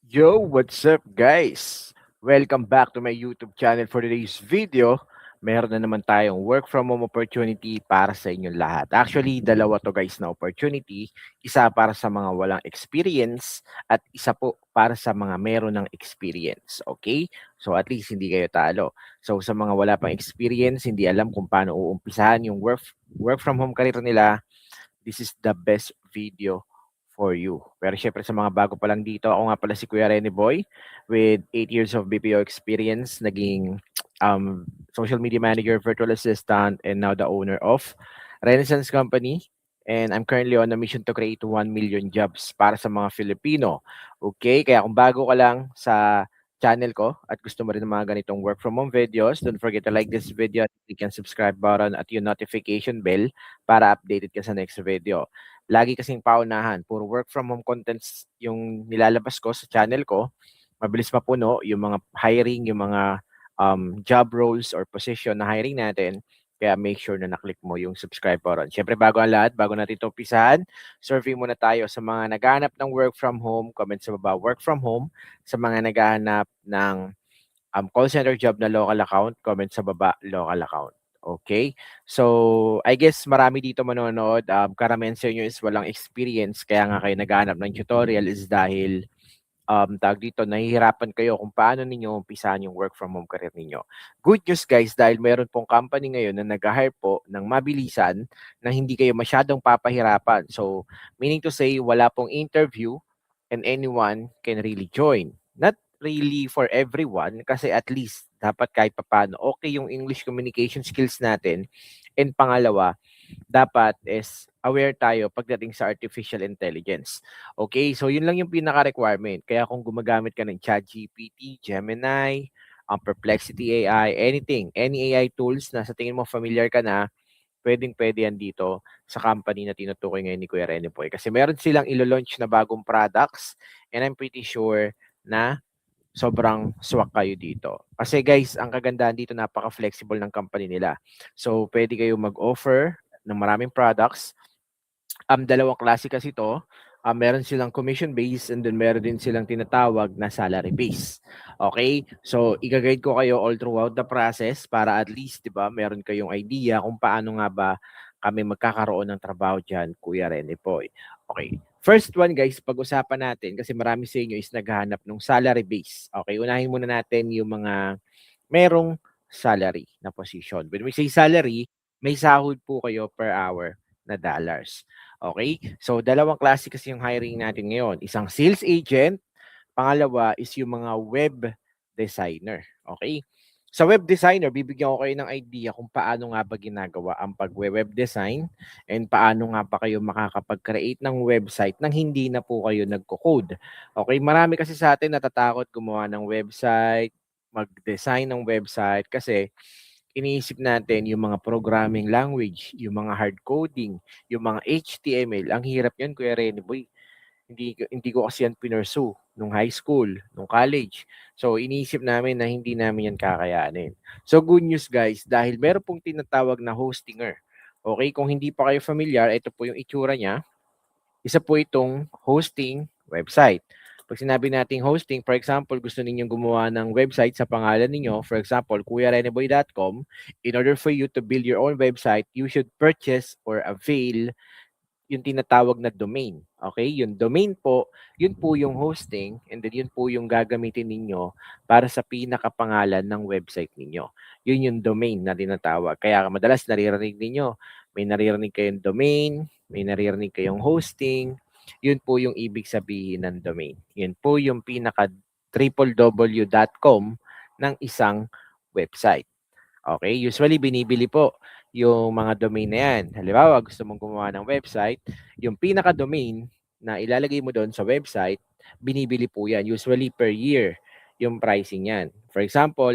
Yo, what's up guys? Welcome back to my YouTube channel. For today's video, meron na naman tayong work from home opportunity para sa inyong lahat. Actually, dalawa to guys na opportunity. Isa para sa mga walang experience at isa po para sa mga meron ng experience. Okay? So at least hindi kayo talo. So sa mga wala pang experience, hindi alam kung paano uumpisahan yung work from home career nila, this is the best video for you. Pero syempre sa mga bago pa lang dito, ako nga pala si Kuya Rene Boy with 8 years of BPO experience, naging social media manager, virtual assistant, and now the owner of Renaissance Company. And I'm currently on a mission to create 1 million jobs para sa mga Filipino. Okay, kaya kung bago ka lang sa channel ko at gusto mo rin ng mga ganitong work from home videos, don't forget to like this video, click and subscribe button at yung notification bell para updated ka sa next video. Lagi kasing paunahan, puro work from home contents yung nilalabas ko sa channel ko. Mabilis mapuno yung mga hiring, yung mga job roles or position na hiring natin. Kaya make sure na naklik mo yung subscribe button. Siyempre, bago ang lahat, bago natin ito umpisahan, survey muna tayo sa mga naghahanap ng work from home. Comment sa baba, work from home. Sa mga naghahanap ng call center job na local account, comment sa baba, local account. Okay? So, I guess marami dito manonood. Karamihan sa inyo is walang experience, kaya nga kayo naghahanap ng tutorial is dahil tawag dito, nahihirapan kayo kung paano ninyo umpisahan yung work from home career ninyo. Good news guys, dahil mayroon pong company ngayon na nag-hire po ng mabilisan na hindi kayo masyadong papahirapan. So, meaning to say, wala pong interview and anyone can really join. Not really for everyone kasi at least dapat kahit papano okay yung English communication skills natin. And pangalawa, dapat is aware tayo pagdating sa artificial intelligence. Okay, so yun lang yung pinaka-requirement. Kaya kung gumagamit ka ng ChatGPT, Gemini, Perplexity AI, anything, any AI tools na sa tingin mo familiar ka na, pwedeng-pwede yan dito sa company na tinutukoy ngayon ni Kuya Rene Poy. Kasi meron silang ilo-launch na bagong products and I'm pretty sure na sobrang swak kayo dito. Kasi guys, ang kagandahan dito, napaka-flexible ng company nila. So, pwede kayo mag-offer ng maraming products. Dalawang klase kasi ito. Meron silang commission base and then meron din silang tinatawag na salary base. Okay? So, i-guide ko kayo all throughout the process para at least, 'di ba, meron kayong idea kung paano nga ba kami magkakaroon ng trabaho diyan, Kuya Rene Poy. Okay. First one guys, pag-usapan natin kasi marami sa inyo is naghahanap ng salary base. Okay, unahin muna natin yung mga merong salary na position. When we say salary, may sahod po kayo per hour na dollars. Okay? So, dalawang klase kasi yung hiring natin ngayon. Isang sales agent, pangalawa is yung mga web designer. Okay? Sa web designer, bibigyan ko kayo ng idea kung paano nga ba ginagawa ang pag-web design and paano nga pa kayo makakapag-create ng website nang hindi na po kayo nagko-code. Okay, marami kasi sa atin natatakot gumawa ng website, mag-design ng website kasi iniisip natin yung mga programming language, yung mga hard coding, yung mga HTML. Ang hirap yan, Kuya Rene Boy. Hindi ko kasi yan pinursu nung high school, nung college. So, iniisip namin na hindi namin yan kakayanin. So, good news guys, dahil meron pong tinatawag na hostinger. Okay, kung hindi pa kayo familiar, ito po yung itsura niya. Isa po itong hosting website. Pag sinabi nating hosting, for example, gusto ninyong gumawa ng website sa pangalan ninyo, for example, kuyareneboy.com, in order for you to build your own website, you should purchase or avail yung tinatawag na domain. Okay? Yung domain po, yun po yung hosting and then yun po yung gagamitin ninyo para sa pinakapangalan ng website ninyo. Yun yung domain na tinatawag. Kaya madalas naririnig ninyo, may naririnig kayong domain, may naririnig kayong hosting, yun po yung ibig sabihin ng domain. Yun po yung pinaka www.com ng isang website. Okay, usually binibili po yung mga domain na yan. Halimbawa, gusto mong gumawa ng website, yung pinaka-domain na ilalagay mo doon sa website, binibili po yan. Usually per year yung pricing yan. For example,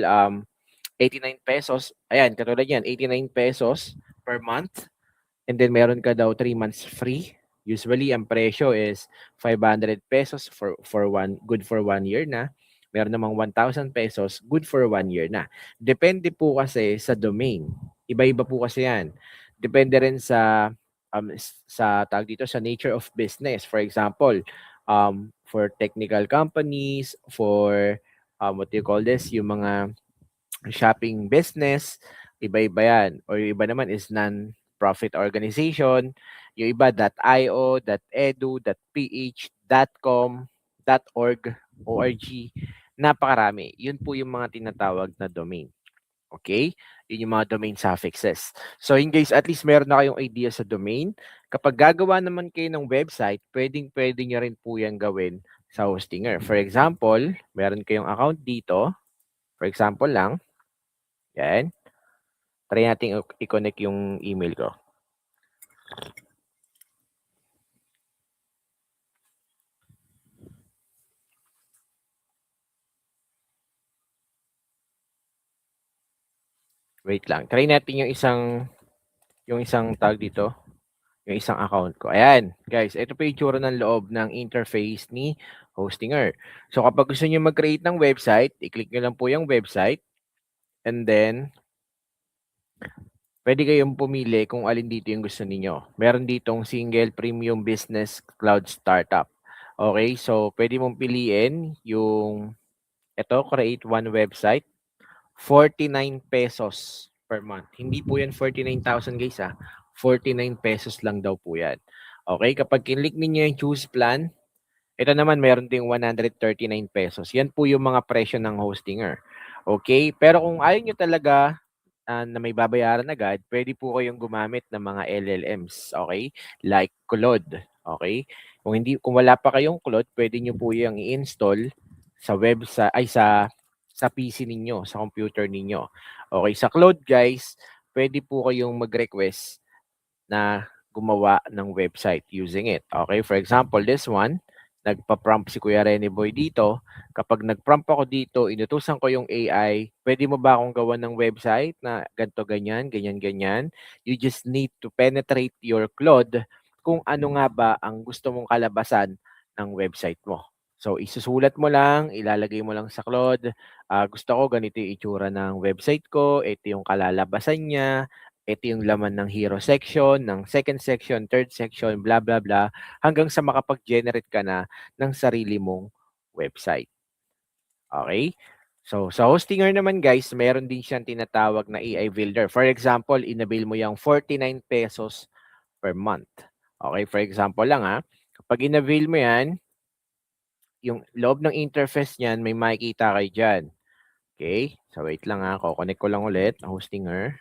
89 pesos, ayan, katulad yan, 89 pesos per month. And then meron ka daw 3 months free. Usually, ang presyo is 500 pesos for one, good for 1 year na. Meron namang 1,000 pesos, good for 1 year na. Depende po kasi sa domain. Iba-iba po kasi yan. Depende rin sa tawag dito, sa nature of business. For example, for technical companies, for what do you call this, yung mga shopping business, iba-iba yan. Or yung iba naman is non-profit organization, yung iba .io, .edu, .ph, .com, .org, .org, napakarami. Yun po yung mga tinatawag na domain. Okay? Yun yung mga domain suffixes. So yun guys, at least meron na kayong idea sa domain. Kapag gagawa naman kayo ng website, pwedeng-pwede nyo rin po yan gawin sa Hostinger. For example, meron kayong account dito. For example lang, yan. Try natin i-connect yung email ko. Wait lang. Try natin yung isang tag dito, yung isang account ko. Ayan, guys, ito po yung itsura ng loob ng interface ni Hostinger. So kapag gusto niyo mag-create ng website, i-click niyo lang po yung website and then pwede kayong pumili kung alin dito yung gusto niyo. Meron ditong single premium business cloud startup. Okay, so pwede mong piliin yung ito, create one website. 49 pesos per month. Hindi po yan 49,000 guys ha. 49 pesos lang daw po yan. Okay, kapag kinlik ninyo yung choose plan, ito naman meron ding 139 pesos. Yan po yung mga presyo ng Hostinger. Okay, pero kung ayaw nyo talaga na may babayaran agad, pwede po kayong gumamit ng mga LLMs, okay? Like Claude, okay? Kung wala pa kayong Claude, pwede niyo po yung i-install sa sa PC ninyo, sa computer ninyo. Okay, sa Claude guys, pwede po kayong mag-request na gumawa ng website using it. Okay, for example, this one, nagpa-prompt si Kuya Rene Boy dito. Kapag nag-prompt ako dito, inutusan ko yung AI, pwede mo ba akong gawan ng website na ganto ganyan, ganyan, ganyan? You just need to penetrate your Claude kung ano nga ba ang gusto mong kalabasan ng website mo. So, isusulat mo lang, ilalagay mo lang sa Claude, gusto ko ganito yung itsura ng website ko, ito yung kalalabasan niya, ito yung laman ng hero section, ng second section, third section, blah, blah, blah, hanggang sa makapag-generate ka na ng sarili mong website. Okay? So, sa Hostinger naman guys, meron din siyang tinatawag na AI Builder. For example, inabil mo yung 49 pesos per month. Okay? For example lang kapag inabil mo yan, yung loob ng interface niyan, may makikita kayo dyan. Okay? So, wait lang Connect ko lang ulit ang Hostinger.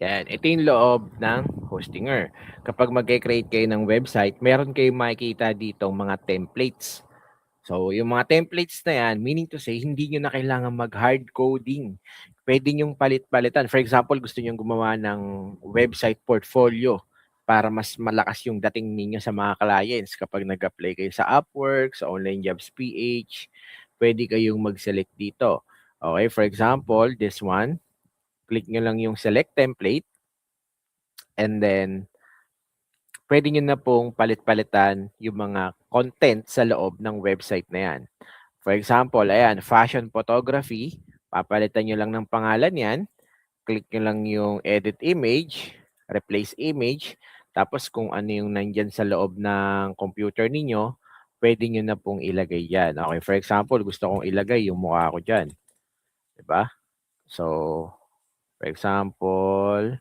Yan, ito yung loob ng Hostinger. Kapag mag-create kayo ng website, meron kayong makikita dito mga templates. So, yung mga templates na yan, meaning to say, hindi nyo na kailangan mag-hard coding. Pwede nyong palit-palitan. For example, gusto nyo gumawa ng website portfolio para mas malakas yung dating ninyo sa mga clients. Kapag nag-apply kayo sa Upwork, sa Online Jobs PH, pwede kayong mag-select dito. Okay, for example, this one, click nyo lang yung select template and then pwede nyo na pong palit-palitan yung mga content sa loob ng website na yan. For example, ayan, fashion photography, papalitan nyo lang ng pangalan yan, click nyo lang yung edit image, replace image, tapos kung ano yung nandyan sa loob ng computer ninyo, pwede nyo na pong ilagay yan. Okay, for example, gusto kong ilagay yung mukha ko dyan. Diba? So, for example,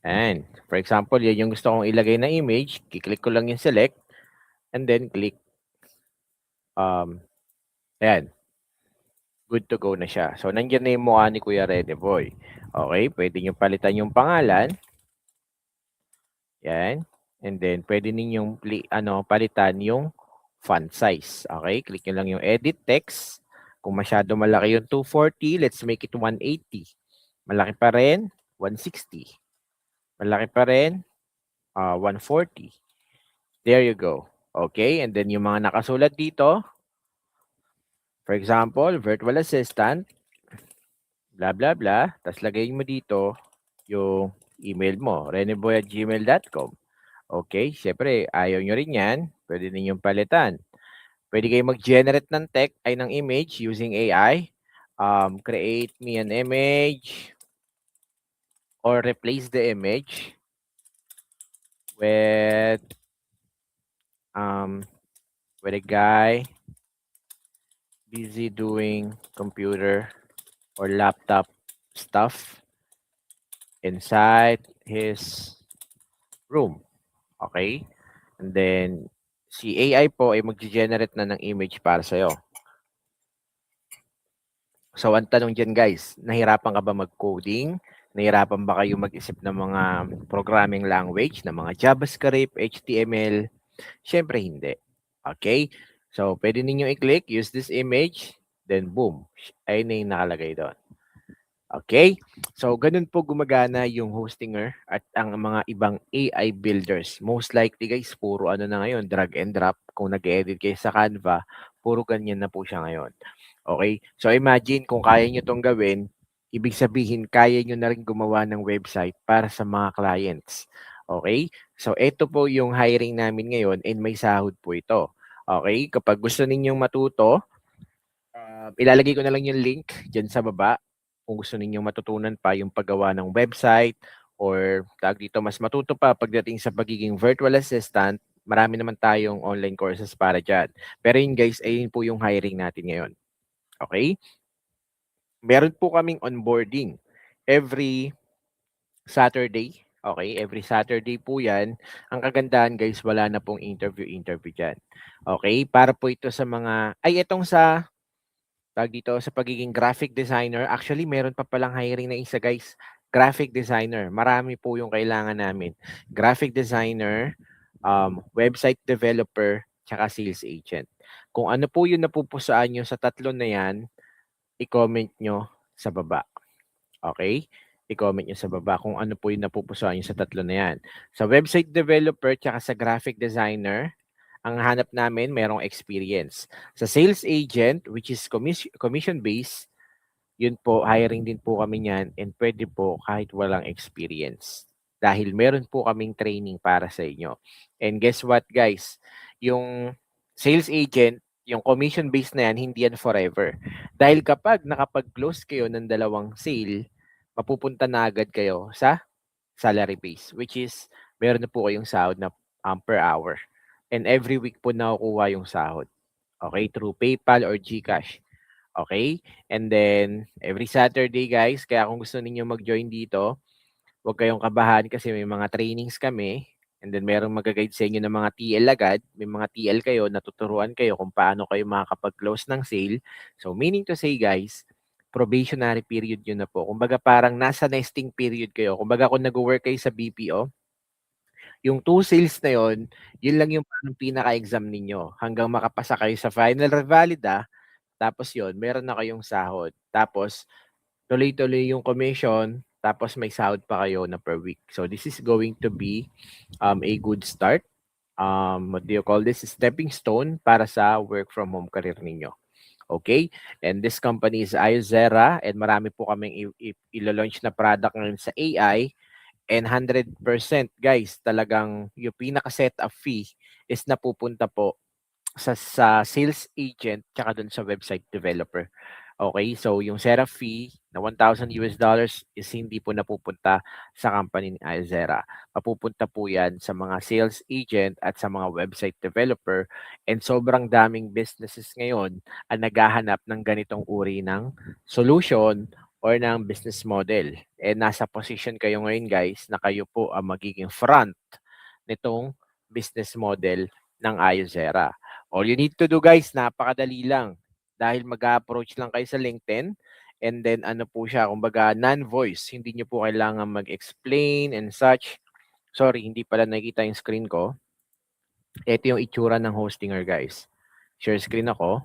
and for example, yan yung gusto kong ilagay na image, kiklik ko lang yung select, and then click, ayan, good to go na siya. So, nandiyan na yung mukha ni Kuya Rene Boy. Okay, pwede nyo palitan yung pangalan. Yan. And then, pwede ninyong palitan yung font size. Okay, click nyo lang yung edit text. Kung masyado malaki yung 240, let's make it 180. Malaki pa rin, 160. Malaki pa rin, 140. There you go. Okay, and then yung mga nakasulat dito, for example, virtual assistant, blah, blah, blah. Tapos lagay mo dito yung email mo, reneboy@gmail.com. Okay, syempre, ayaw nyo rin yan. Pwede ninyong palitan. Pwede kayo mag-generate ng ay ng image using AI. Create me an image or replace the image with um, with a guy busy doing computer or laptop stuff inside his room. Okay? And then, si AI po ay mag-generate na ng image para sa'yo. So, ang tanong dyan guys, nahirapan ka ba mag-coding? Nahirapan ba kayo mag-isip ng mga programming language, ng mga JavaScript, HTML? Siyempre hindi. Okay? So, pwede ninyo i-click, use this image, then boom, ayun na yung nakalagay doon. Okay? So, ganun po gumagana yung Hostinger at ang mga ibang AI builders. Most likely guys, puro ano na ngayon, drag and drop. Kung nag-edit kayo sa Canva, puro ganyan na po siya ngayon. Okay? So, imagine kung kaya nyo itong gawin, ibig sabihin, kaya nyo na rin gumawa ng website para sa mga clients. Okay? So, ito po yung hiring namin ngayon and may sahod po ito. Okay? Kapag gusto ninyong matuto, ilalagay ko na lang yung link dyan sa baba kung gusto ninyong matutunan pa yung paggawa ng website or tag dito mas matuto pa pagdating sa pagiging virtual assistant, marami naman tayong online courses para dyan. Pero yun guys, ayun po yung hiring natin ngayon. Okay? Meron po kaming onboarding every Saturday. Okay, every Saturday po yan. Ang kagandahan guys, wala na pong interview dyan. Okay, para po ito sa mga, itong sa dito sa pagiging graphic designer, actually meron pa palang hiring na isa guys. Graphic designer, marami po yung kailangan namin. Graphic designer, website developer, tsaka sales agent. Kung ano po yung napupusaan nyo sa tatlo na yan, i-comment nyo sa baba. Okay? I-comment nyo sa baba kung ano po yung napupusuan nyo sa tatlo na yan. Sa website developer tsaka sa graphic designer, ang hanap namin merong experience. Sa sales agent, which is commission-based, yun po, hiring din po kami niyan and pwede po kahit walang experience. Dahil meron po kaming training para sa inyo. And guess what guys? Yung sales agent, yung commission-based na yan, hindi yan forever. Dahil kapag nakapag-close kayo ng dalawang sale, mapupunta na agad kayo sa salary base, which is meron na po kayong sahod na per hour. And every week po nakukuha yung sahod. Okay, through PayPal or GCash. Okay? And then, every Saturday guys, kaya kung gusto niyo mag-join dito, huwag kayong kabahan kasi may mga trainings kami. And then, merong mag-guide sa inyo ng mga TL agad. May mga TL kayo, natuturuan kayo kung paano kayo makakapag-close ng sale. So, meaning to say guys, probationary period yun na po. Kumbaga parang nasa nesting period kayo. Kumbaga kung nag-work kayo sa BPO, yung 2 sales na yun lang yung parang pinaka-exam ninyo hanggang makapasa kayo sa final revalida. Tapos yun, meron na kayong sahod. Tapos, tuloy-tuloy yung commission. Tapos may sahod pa kayo na per week. So, this is going to be a good start. What do you call this? Stepping stone para sa work from home career ninyo. Okay? And this company is Iozera and marami po kaming ilo-launch na product ngayon sa AI. And 100% guys, talagang yung pinaka-setup fee is napupunta po sa sales agent tsaka dun sa website developer. Okay, so yung setup fee na $1,000 is hindi po napupunta sa company ni Azera. Mapupunta po yan sa mga sales agent at sa mga website developer and sobrang daming businesses ngayon ang naghahanap ng ganitong uri ng solution or ng business model. And nasa position kayo ngayon guys na kayo po ang magiging front nitong business model ng Iozera. All you need to do guys, napakadali lang. Dahil mag-approach lang kayo sa LinkedIn and then ano po siya, kumbaga non-voice. Hindi nyo po kailangan mag-explain and such. Sorry, hindi pala nakikita yung screen ko. Ito yung itsura ng Hostinger guys. Share screen ako.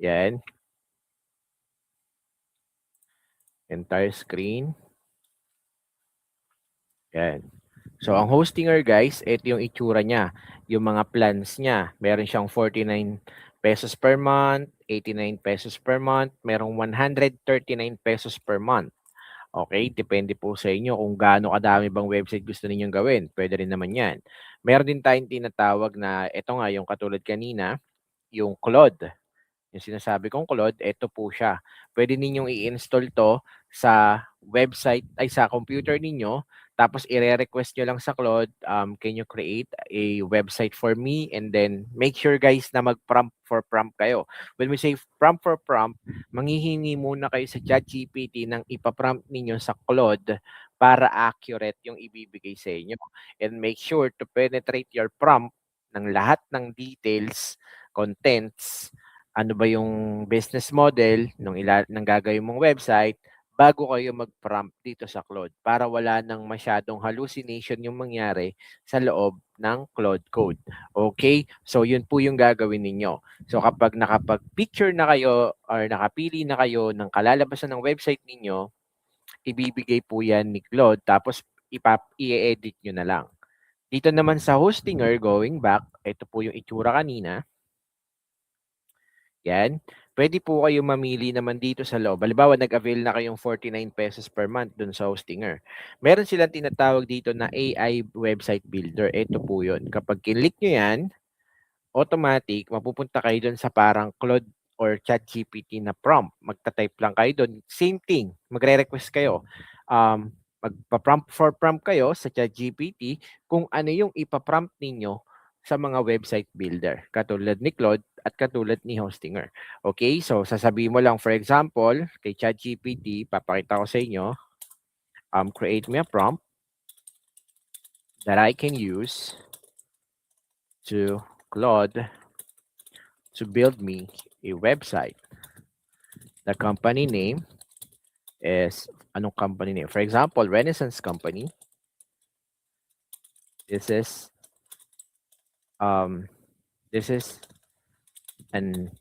Yan. Entire screen. Yan. So, ang Hostinger guys, ito yung itsura niya. Yung mga plans niya. Meron siyang 49 pesos per month, 89 pesos per month, merong 139 pesos per month. Okay, depende po sa inyo kung gaano kadami bang website gusto ninyong gawin, puwede rin naman 'yan. Meron din tayong tinatawag na eto nga yung katulad kanina, yung Claude. Yung sinasabi kong Claude, eto po siya. Puwede ninyong i-install 'to sa website ay sa computer ninyo, tapos ire-request niyo lang sa Claude, "Can you create a website for me?" And then make sure guys na mag-prompt for prompt kayo. When we say prompt for prompt, manghihingi muna kayo sa ChatGPT ng ipa-prompt ninyo sa Claude para accurate yung ibibigay sa inyo. And make sure to penetrate your prompt ng lahat ng details, contents, ano ba yung business model ng gagawin mong website bago kayo mag-prompt dito sa Claude para wala ng masyadong hallucination yung mangyari sa loob ng Claude Code. Okay? So, yun po yung gagawin ninyo. So, kapag nakapag-picture na kayo or nakapili na kayo ng kalalabasan ng website ninyo, ibibigay po yan ni Claude tapos i-edit nyo na lang. Dito naman sa Hostinger, going back, ito po yung itsura kanina. Yan. Puwede po kayong mamili naman dito sa loob. Halimbawa, nag-avail na kayong ₱49 per month dun sa Hostinger. Meron silang tinatawag dito na AI website builder. Ito po yun. Kapag kinlik nyo yan, automatic mapupunta kayo dun sa parang Claude or ChatGPT na prompt. Magta-type lang kayo dun. Same thing, magre-request kayo. Magpa-prompt for prompt kayo sa ChatGPT kung ano yung ipa-prompt ninyo sa mga website builder, katulad ni Claude at katulad ni Hostinger. Okay, so sasabihin mo lang, for example, kay ChatGPT, papakita ko sa inyo, create me a prompt that I can use to Claude to build me a website. The company name is, anong company name? For example, Renaissance Company. This is um, this is an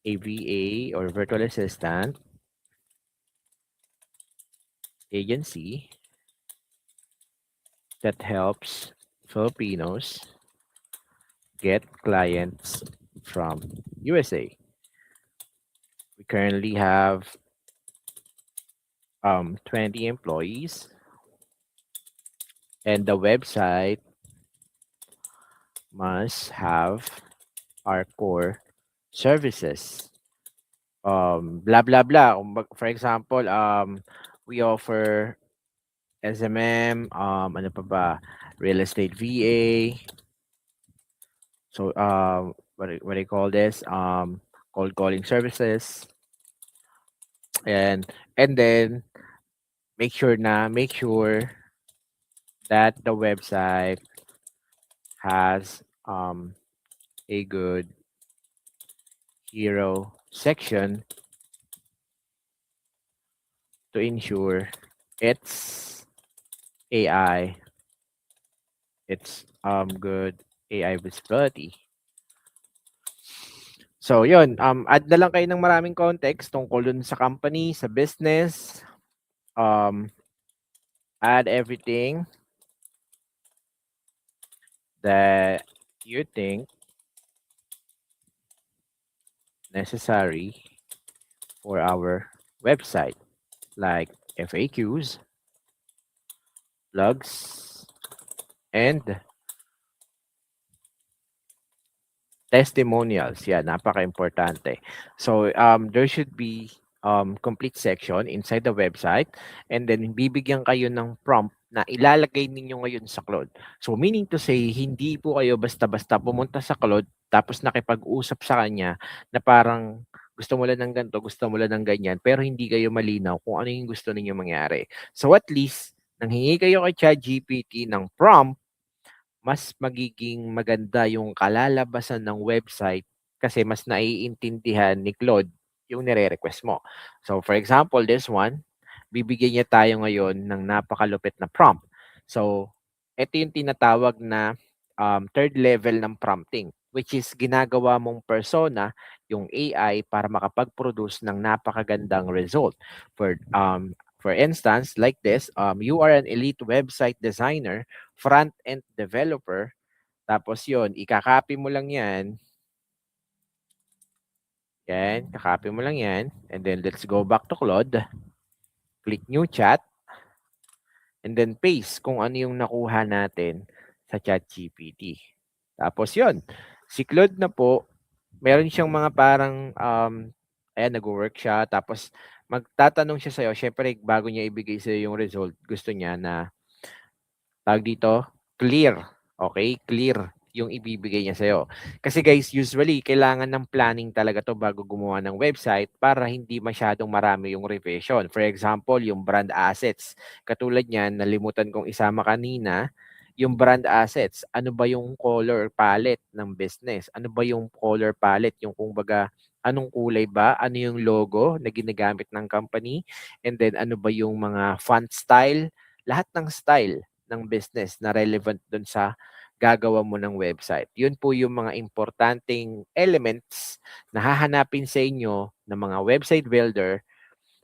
AVA or virtual assistant agency that helps Filipinos get clients from USA. We currently have 20 employees, and the website must have our core services. Blah blah blah. For example, we offer SMM, ano pa ba, real estate VA. So, what do you call this? Cold calling services, and then make sure that the website has a good hero section to ensure its AI, its good AI visibility. So, yun, add na lang kayo ng maraming context tungkol dun sa company, sa business, add everything that you think necessary for our website, like FAQs, blogs, and testimonials. Yeah, napaka-importante. So, there should be complete section inside the website, and then bibigyan kayo ng prompt na ilalagay ninyo ngayon sa Claude. So, meaning to say, hindi po kayo basta-basta pumunta sa Claude tapos nakipag-usap sa kanya na parang gusto mo lang ng ganito, gusto mo lang ng ganyan, pero hindi kayo malinaw kung ano yung gusto ninyo mangyari. So, at least, nanghingi kayo kay ChatGPT ng prompt, mas magiging maganda yung kalalabasan ng website kasi mas naiintindihan ni Claude yung nire-request mo. So, for example, this one, bibigyan niya tayo ngayon ng napakalupit na prompt. So, ito yung tinatawag na third level ng prompting, which is ginagawa mong persona, yung AI, para makapag-produce ng napakagandang result. For instance, like this, you are an elite website designer, front-end developer, tapos yon ikakopy mo lang yan. Yan, kakopy mo lang yan. And then let's go back to Claude. Click new chat. and then paste kung ano yung nakuha natin sa ChatGPT. Tapos yon, si Claude na po, meron siyang mga parang, ayan nagwo-work siya tapos magtatanong siya sa'yo siyempre bago niya ibigay sa'yo yung result gusto niya na, tawag dito, clear, okay, clear yung ibibigay niya sa'yo. Kasi guys usually kailangan ng planning talaga 'to bago gumawa ng website para hindi masyadong marami yung revision. For example, yung brand assets, katulad niyan nalimutan kong isama kanina, yung brand assets, ano ba yung color palette ng business? Ano ba yung color palette, yung kumbaga anong kulay ba, ano yung logo na ginagamit ng company, and then ano ba yung mga font style, lahat ng style ng business na relevant dun sa gagawa mo ng website. Yun po yung mga importanteng elements na hahanapin sa inyo ng mga website builder,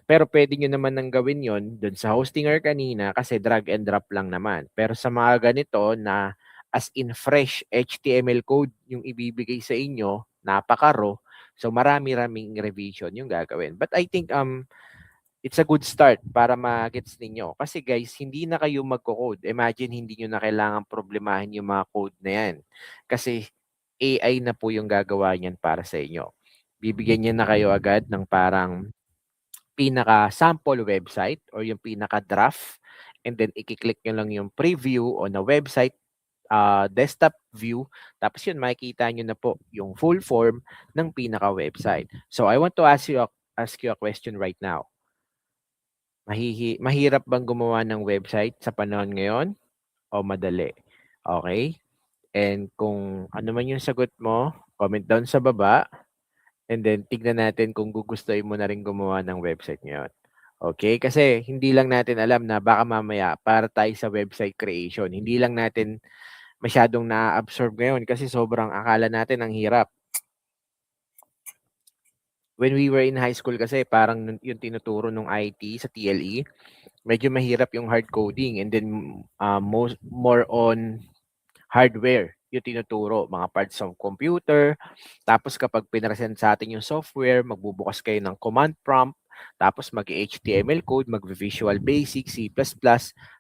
pero puwede niyo naman ng gawin yon dun sa Hostinger kanina kasi drag and drop lang naman. Pero sa mga ganito na as in fresh HTML code yung ibibigay sa inyo, napaka-raw, so marami-raming revision yung gagawin. But I think, it's a good start para ma-gets ninyo. Kasi guys, hindi na kayo magko-code. Imagine hindi niyo na kailangang problemahin yung mga code na yan. Kasi AI na po yung gagawa niyan para sa inyo. Bibigyan niya na kayo agad ng parang pinaka-sample website or yung pinaka-draft, and then iki-click niyo lang yung preview on a website, desktop view, tapos yun makikita niyo na po yung full form ng pinaka-website. So I want to ask you a question right now. Mahirap bang gumawa ng website sa panahon ngayon o madali? Okay. And kung ano man yung sagot mo, comment down sa baba, and then tignan natin kung gugustuhin mo na rin gumawa ng website ngayon. Okay? Kasi hindi lang natin alam na baka mamaya para tayo sa website creation. Hindi lang natin masyadong na-absorb ngayon kasi sobrang akala natin ang hirap. When we were in high school kasi parang yung tinuturo nung IT sa TLE, medyo mahirap yung hard coding, and then more on hardware yung tinuturo, mga parts of computer. Tapos kapag pinresent sa atin yung software, magbubukas kayo ng command prompt, tapos mag-HTML code, mag-Visual Basic, C++,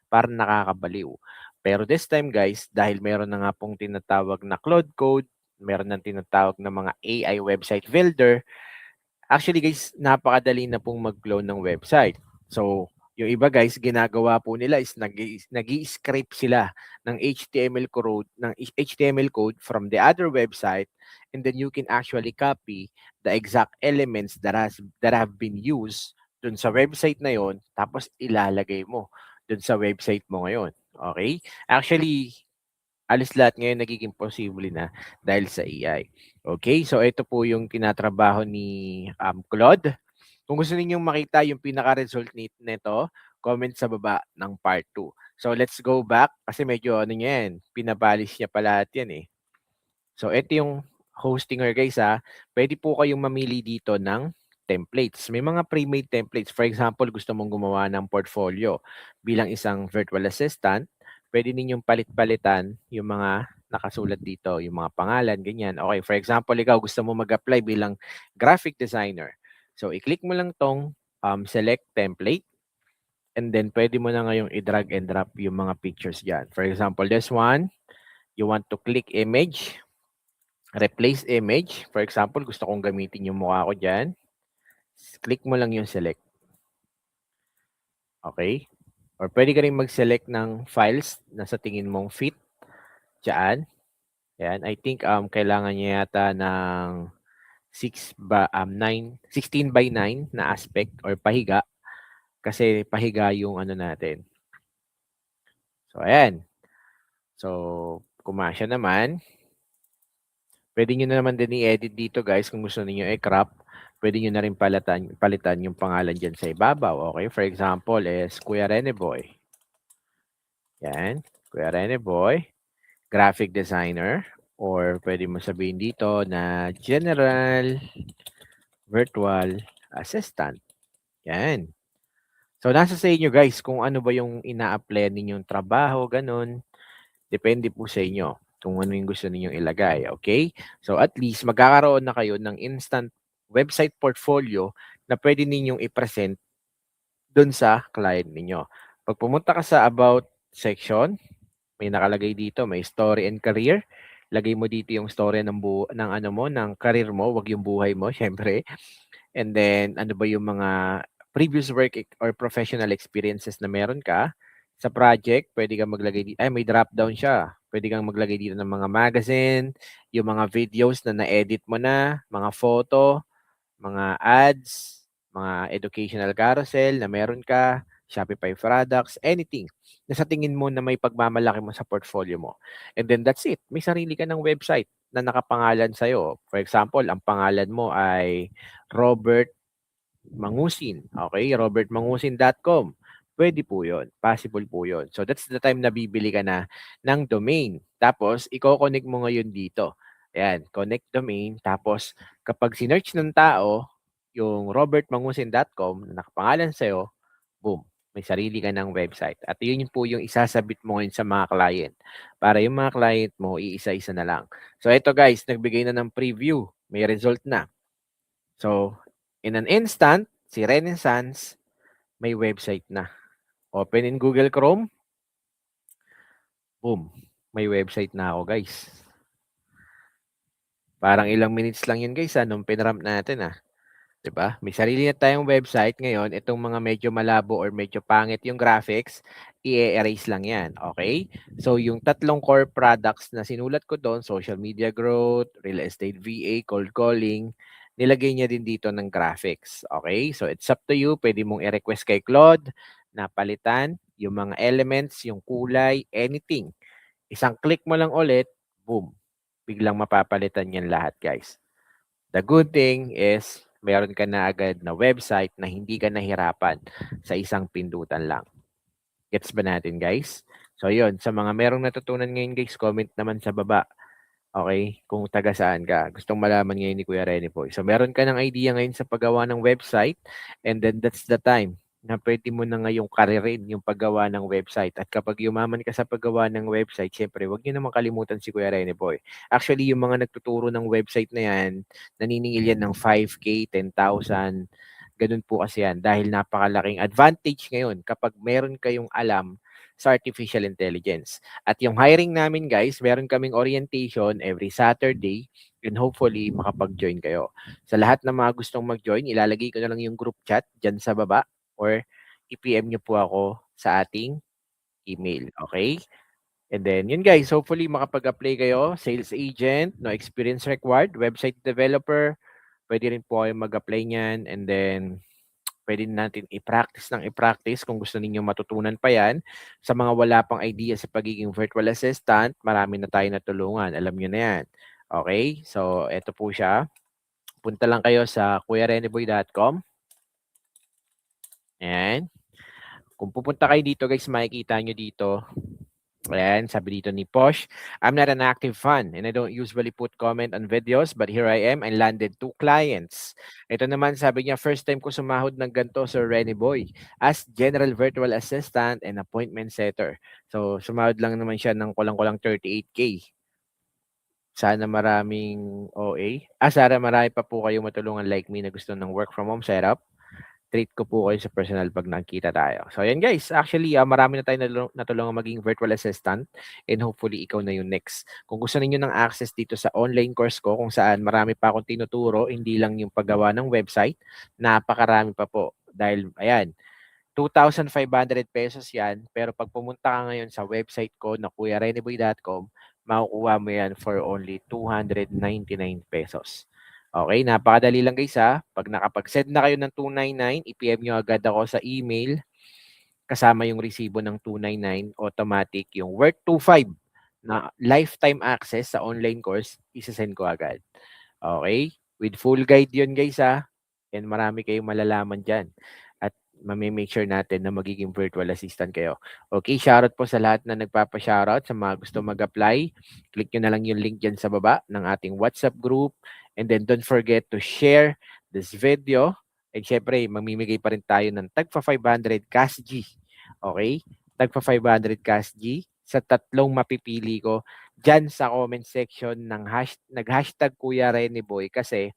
para nakakabaliw. Pero this time guys, dahil meron na nga pong tinatawag na Claude Code, meron ng tinatawag na mga AI website builder. Actually guys, napakadali na pong mag-clone ng website. So, yung iba guys, ginagawa po nila is nag-i-scrape sila ng HTML code from the other website, and then you can actually copy the exact elements that have been used dun sa website na yon, tapos ilalagay mo dun sa website mo ngayon. Okay? Actually, alis lahat ngayon nagiging posible na dahil sa AI. Okay, so ito po yung tinatrabaho ni Claude. Kung gusto ninyong makita yung pinaka-result nito, comment sa baba ng part 2. So let's go back kasi medyo ano niya yan, pinabalis niya pa lahat yan eh. So ito yung Hostinger guys ha. Pwede po kayong mamili dito ng templates. May mga pre-made templates. For example, gusto mong gumawa ng portfolio bilang isang virtual assistant, pwede ninyong palit-palitan yung mga nakasulat dito, yung mga pangalan, ganyan. Okay, for example, ikaw gusto mo mag-apply bilang graphic designer. So i-click mo lang tong select template, and then pwede mo na ngayong i-drag and drop yung mga pictures dyan. For example, this one, you want to click image, replace image. For example, gusto kong gamitin yung mukha ko dyan. Click mo lang yung select. Okay? Or pwede ka rin mag-select ng files na sa tingin mong fit dyan. Ayan. I think kailangan niya yata ng 16 by 9 na aspect or pahiga. Kasi pahiga yung ano natin. So, ayan. So, kumasya naman. Pwede nyo na naman din i-edit dito guys kung gusto niyo i-crop. Pwede nyo na rin palitan yung pangalan dyan sa ibabaw. Okay, for example is Kuya Rene Boy. Yan, Kuya Rene Boy, graphic designer, or pwede mo sabihin dito na general virtual assistant. Yan. So, nasa sa inyo guys kung ano ba yung ina-apply ninyong trabaho, ganun. Depende po sa inyo kung ano yung gusto ninyong ilagay, okay? So at least magkakaroon na kayo ng instant website portfolio na pwede ninyong i-present dun sa client ninyo. Pag pumunta ka sa About section, may nakalagay dito, may Story and Career. Lagay mo dito yung story ng ano mo, ng career mo, 'wag yung buhay mo siyempre. And then ano ba yung mga previous work or professional experiences na meron ka. Sa project, pwede kang maglagay dito ay may drop down siya. Pwede kang maglagay dito ng mga magazine, yung mga videos na na-edit mo na, mga photo, mga ads, mga educational carousel na meron ka, Shopify products, anything na sa tingin mo na may pagmamalaki mo sa portfolio mo. And then that's it. May sarili ka ng website na nakapangalan sa'yo. For example, ang pangalan mo ay Robert Mangusin. Okay, robertmangusin.com. Pwede po yun. Possible po yun. So that's the time na bibili ka na ng domain. Tapos, i-connect mo ngayon dito. Ayan, connect domain. Tapos, kapag sinearch ng tao, yung robertmangusin.com na nakapangalan sa'yo, boom, may sarili ka ng website. At yun po yung isasabit mo ngayon sa mga client. Para yung mga client mo, iisa-isa na lang. So ito guys, nagbigay na ng preview. May result na. So, in an instant, si Renaissance may website na. Open in Google Chrome, boom, may website na ako guys. Parang ilang minutes lang yun guys nung pinramp natin 'di ba? May sarili na tayong website ngayon, itong mga medyo malabo or medyo pangit yung graphics, i-erase lang 'yan, okay? So yung tatlong core products na sinulat ko doon, social media growth, real estate VA, cold calling, nilagay niya din dito ng graphics, okay? So it's up to you, pwede mong i-request kay Claude na palitan yung mga elements, yung kulay, anything. Isang click mo lang ulit, boom, biglang mapapalitan 'yan lahat, guys. The good thing is, meron ka na agad na website na hindi ka nahirapan sa isang pindutan lang. Gets ba natin, guys? So, yun. Sa mga merong natutunan ngayon, guys, comment naman sa baba. Okay? Kung taga saan ka. Gustong malaman ngayon ni Kuya Rene Boy. So, meron ka ng idea ngayon sa paggawa ng website and then that's the time na pwede mo na ngayong karirin yung paggawa ng website. At kapag yumaman ka sa paggawa ng website, syempre, huwag niyo naman kalimutan si Kuya Rene Boy. Actually, yung mga nagtuturo ng website na yan, naniningil yan ng 5K, 10,000. Ganun po kasi yan. Dahil napakalaking advantage ngayon kapag meron kayong alam sa artificial intelligence. At yung hiring namin guys, meron kaming orientation every Saturday and hopefully makapag-join kayo. Sa lahat ng mga gustong mag-join, ilalagay ko na lang yung group chat dyan sa baba or i-PM nyo po ako sa ating email. Okay? And then, yun guys, hopefully makapag-apply kayo. Sales agent, no experience required. Website developer, pwede rin po kayo mag-apply niyan. And then, pwede natin i-practice ng i-practice kung gusto ninyong matutunan pa yan. Sa mga wala pang idea sa pagiging virtual assistant, marami na tayo natulungan. Alam nyo na yan. Okay? So, eto po siya. Punta lang kayo sa kuyareneboy.com. Ayan. Kung pupunta kayo dito guys, makikita nyo dito. Ayan, sabi dito ni Posh, I'm not an active fan and I don't usually put comment on videos but here I am and landed 2 clients. Ito naman sabi niya, first time ko sumahod ng ganito Sir Renny Boy as General Virtual Assistant and Appointment Setter. So sumahod lang naman siya ng kulang-kulang 38K. Sana maraming OA. Sana marami pa po kayong matulungan like me na gusto ng work from home setup. Treat ko po kayo sa personal pag nakita tayo. So ayan guys, actually marami na tayong natulungan maging virtual assistant and hopefully ikaw na yung next. Kung gusto niyo ng access dito sa online course ko kung saan marami pa akong tinuturo, hindi lang yung paggawa ng website, napakarami pa po. Dahil ayan, 2,500 pesos yan, pero pag pumunta ka ngayon sa website ko na kuyareneboy.com, makukuha mo yan for only 299 pesos. Okay, napakadali lang guys Pag nakapag-send na kayo ng 299, i-PM nyo agad ako sa email kasama yung resibo ng 299, automatic yung worth 25 na lifetime access sa online course, isa-send ko agad. Okay? With full guide yun guys and marami kayong malalaman dyan. At make sure natin na magiging virtual assistant kayo. Okay, shoutout po sa lahat na nagpapa-shoutout, sa mga gusto mag-apply. Click nyo na lang yung link dyan sa baba ng ating WhatsApp group. And then don't forget to share this video. And syempre, mamimigay pa rin tayo ng tagpa 500 cash G. Okay? Tagpa 500 cash G sa tatlong mapipili ko dyan sa comment section ng nag-hashtag Kuya Rene Boy kasi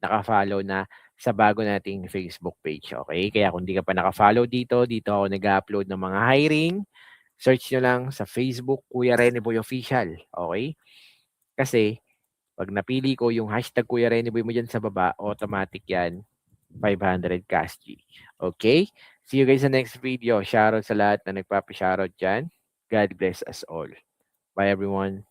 naka-follow na sa bago nating Facebook page, okay? Kaya kung di ka pa naka-follow dito, dito ako nag-upload ng mga hiring. Search nyo lang sa Facebook, Kuya Rene Boy Official, okay? Kasi, pag napili ko yung hashtag Kuya Rene Boy mo dyan sa baba, automatic yan, 500 cash G. Okay? See you guys sa next video. Shoutout sa lahat na nagpapa-shoutout dyan. God bless us all. Bye everyone.